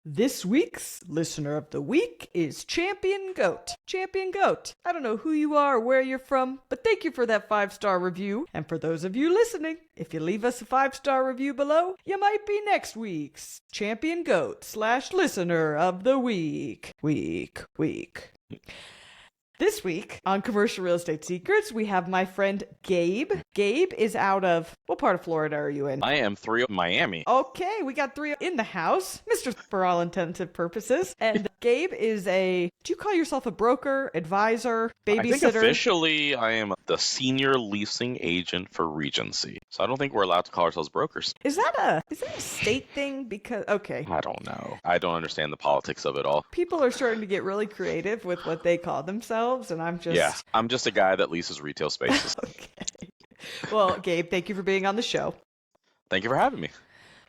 This week's Listener of the Week is Champion Goat. Champion Goat, I don't know who you are or where you're from, but thank you for that 5-star review. And for those of you listening, if you leave us a 5-star review below, you might be next week's Champion Goat / Listener of the Week. Week. This week on Commercial Real Estate Secrets, we have my friend Gabe. Gabe is out of, what part of Florida are you in? I am 3 of Miami. Okay, we got 3 in the house, Mr. for all intensive purposes. And Gabe is do you call yourself a broker, advisor, babysitter? I think officially I am the senior leasing agent for Regency. So I don't think we're allowed to call ourselves brokers. Is that a state thing? Because, okay. I don't know. I don't understand the politics of it all. People are starting to get really creative with what they call themselves. And I'm just a guy that leases retail spaces. Okay. Well, Gabe, thank you for being on the show. Thank you for having me.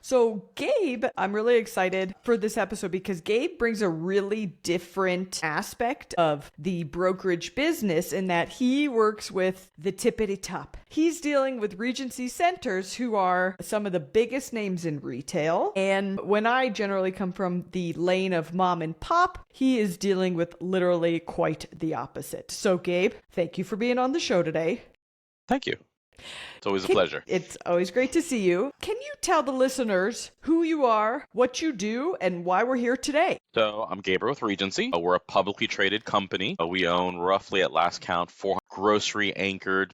So Gabe, I'm really excited for this episode because Gabe brings a really different aspect of the brokerage business in that he works with the tippity top. He's dealing with Regency centers who are some of the biggest names in retail. And when I generally come from the lane of mom and pop, he is dealing with literally quite the opposite. So Gabe, thank you for being on the show today. Thank you. It's always a pleasure. It's always great to see you. Can you tell the listeners who you are, what you do, and why we're here today? So I'm Gabriel with Regency. We're a publicly traded company. We own roughly at last count 400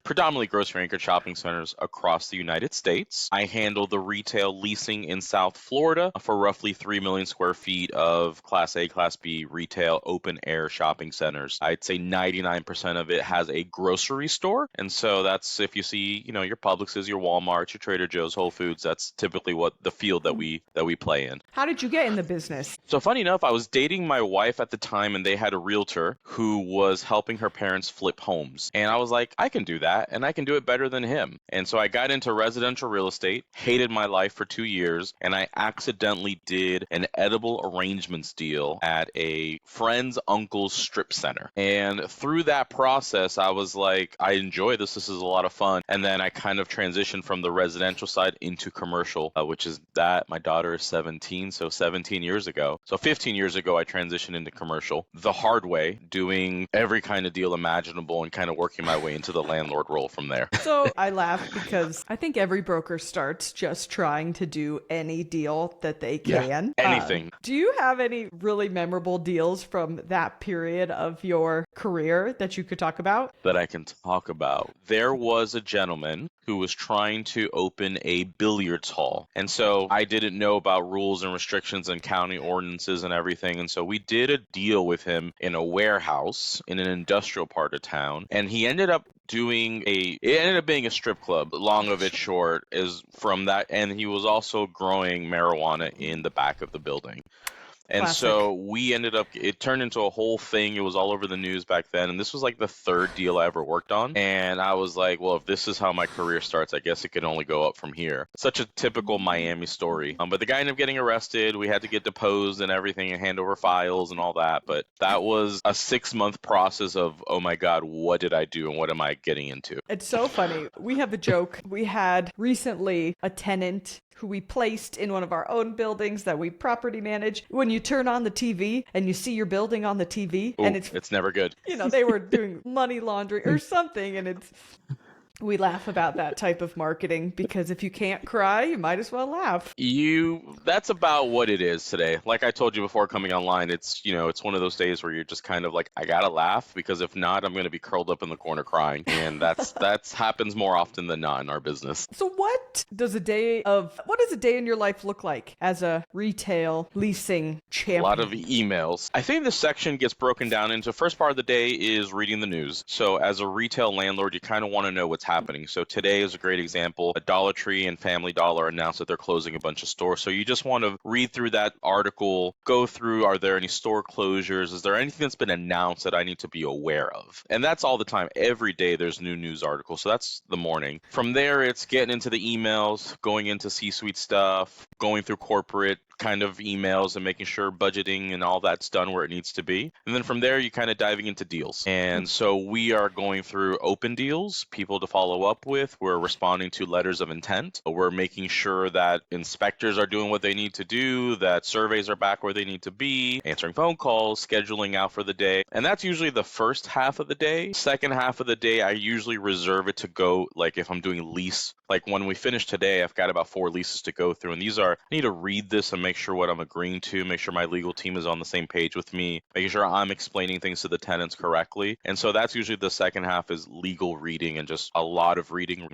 predominantly grocery anchored shopping centers across the United States. I handle the retail leasing in South Florida for roughly 3 million square feet of Class A, Class B retail open air shopping centers. I'd say 99% of it has a grocery store. And so that's, if you see, your Publixes, your Walmarts, your Trader Joe's, Whole Foods, that's typically what the field that we play in. How did you get in the business? So funny enough, I was dating my wife at the time and they had a realtor who was helping her parents flip homes. And I was like, I can do that and I can do it better than him. And so I got into residential real estate, hated my life for 2 years, and I accidentally did an edible arrangements deal at a friend's uncle's strip center. And through that process, I was like, I enjoy this. This is a lot of fun. And then I kind of transitioned from the residential side into commercial, which is that my daughter is 17. So 17 years ago. So 15 years ago, I transitioned into commercial the hard way, doing every kind of deal imaginable and kind of working my way into the landlord role from there. So I laugh because I think every broker starts just trying to do any deal that they can. Yeah, anything. Do you have any really memorable deals from that period of your career that you could talk about? That I can talk about. There was a gentleman who was trying to open a billiards hall. And so I didn't know about rules and restrictions and county ordinances and everything. And so we did a deal with him in a warehouse in an industrial part of town. And he ended up it ended up being a strip club. Long of it short is from that. And he was also growing marijuana in the back of the building. And Classic. So it turned into a whole thing. It was all over the news back then. And this was like the 3rd deal I ever worked on. And I was like, well, if this is how my career starts, I guess it can only go up from here. Such a typical Miami story. But the guy ended up getting arrested. We had to get deposed and everything and hand over files and all that. But that was a 6-month process of, oh my God, what did I do and what am I getting into? It's so funny. We have a joke. We had recently a tenant who we placed in one of our own buildings that we property manage. When you turn on the TV and you see your building on the TV, and it's never good. They were doing money laundering or something, and we laugh about that type of marketing because if you can't cry, you might as well laugh. That's about what it is today. Like I told you before coming online, it's one of those days where you're just kind of like, I gotta laugh because if not, I'm going to be curled up in the corner crying. And that's happens more often than not in our business. So what does a day in your life look like as a retail leasing champion? A lot of emails. I think this section gets broken down into first part of the day is reading the news. So as a retail landlord, you kind of want to know what's happening. So today is a great example. A Dollar Tree and Family Dollar announced that they're closing a bunch of stores. So you just want to read through that article, go through, are there any store closures? Is there anything that's been announced that I need to be aware of? And that's all the time. Every day there's new news articles. So that's the morning. From there, it's getting into the emails, going into C-suite stuff, going through corporate kind of emails and making sure budgeting and all that's done where it needs to be. And then from there, you kind of diving into deals. And so we are going through open deals, people to follow up with. We're responding to letters of intent. We're making sure that inspectors are doing what they need to do, that surveys are back where they need to be, answering phone calls, scheduling out for the day. And that's usually the first half of the day. Second half of the day, I usually reserve it to go, like if I'm doing lease, like when we finish today, I've got about 4 leases to go through. And these are, I need to read this and make sure what I'm agreeing to, make sure my legal team is on the same page with me, making sure I'm explaining things to the tenants correctly. And so that's usually the second half is legal reading and just a lot of reading.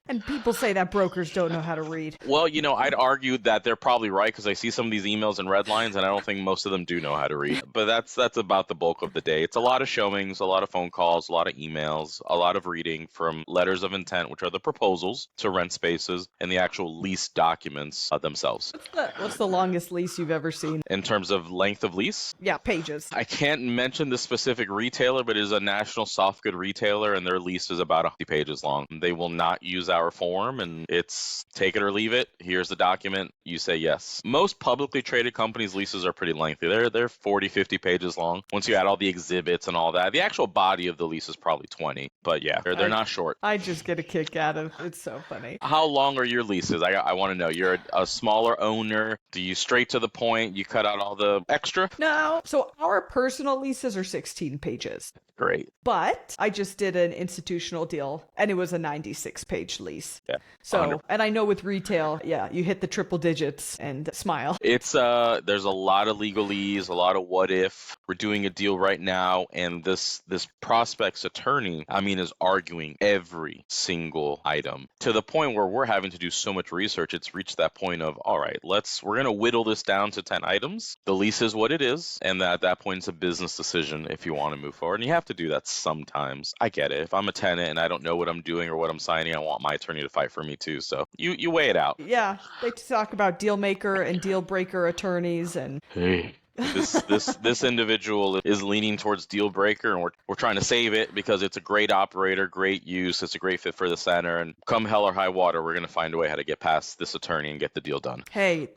And people say that brokers don't know how to read. Well, I'd argue that they're probably right because I see some of these emails and red lines and I don't think most of them do know how to read. But that's about the bulk of the day. It's a lot of showings, a lot of phone calls, a lot of emails, a lot of reading from letters of intent, which are the proposals to rent spaces, and the actual lease documents themselves. What's the longest lease you've ever seen? In terms of length of lease? Yeah, pages. I can't mention the specific retailer, but it is a national soft good retailer, and their lease is about 50 pages long. They will not use our form, and it's take it or leave it. Here's the document. You say yes. Most publicly traded companies' leases are pretty lengthy. They're 40, 50 pages long. Once you add all the exhibits and all that, the actual body of the lease is probably 20. But yeah, they're not short. I just get a kick out of it. It's so funny. How long are your leases? I want to know. You're a smaller owner. Do you straight to the point? You cut out all the extra? No. So our personal leases are 16 pages. Great. But I just did an institutional deal and it was a 96-page lease. Yeah. So, 100. and I know with retail, yeah, you hit the triple digits and smile. It's there's a lot of legalese, a lot of what if. We're doing a deal right now, and this prospect's attorney, is arguing every single item to the point where we're having to do so much research. It's reached that point of, all right, we're gonna whittle this down to 10 items. The lease is what it is, and at that point it's a business decision if you want to move forward. And you have to do that sometimes. I get it. If I'm a tenant and I don't know what I'm doing or what I'm signing, I want my attorney to fight for me too. So you weigh it out. Yeah, they talk about deal maker and deal breaker attorneys and. Hey. This individual is leaning towards deal breaker, and we're trying to save it because it's a great operator, great use, it's a great fit for the center, and come hell or high water, we're going to find a way how to get past this attorney and get the deal done. Hey,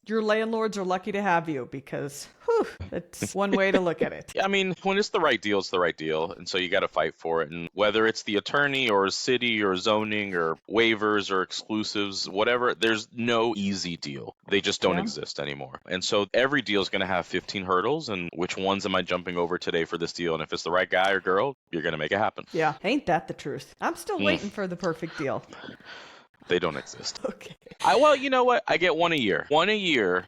your landlords are lucky to have you because that's one way to look at it. When it's the right deal, it's the right deal, and so you got to fight for it. And whether it's the attorney or city or zoning or waivers or exclusives, whatever, there's no easy deal. They just don't exist anymore. And so every deal is going to have 15 hurdles, and which ones am I jumping over today for this deal? And if it's the right guy or girl, you're going to make it happen. Yeah, ain't that the truth? I'm still waiting for the perfect deal. They don't exist. Okay. Well, you know what? I get one a year.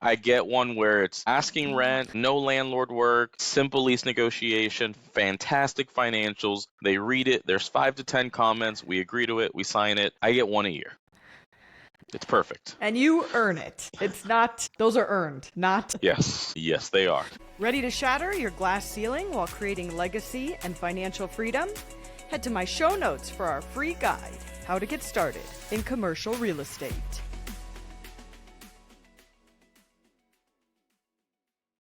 I get one where it's asking rent, no landlord work, simple lease negotiation, fantastic financials. They read it. There's 5 to 10 comments. We agree to it. We sign it. I get one a year. It's perfect. And you earn it. Those are earned, not... Yes, they are. Ready to shatter your glass ceiling while creating legacy and financial freedom? Head to my show notes for our free guide, How to Get Started in Commercial Real Estate.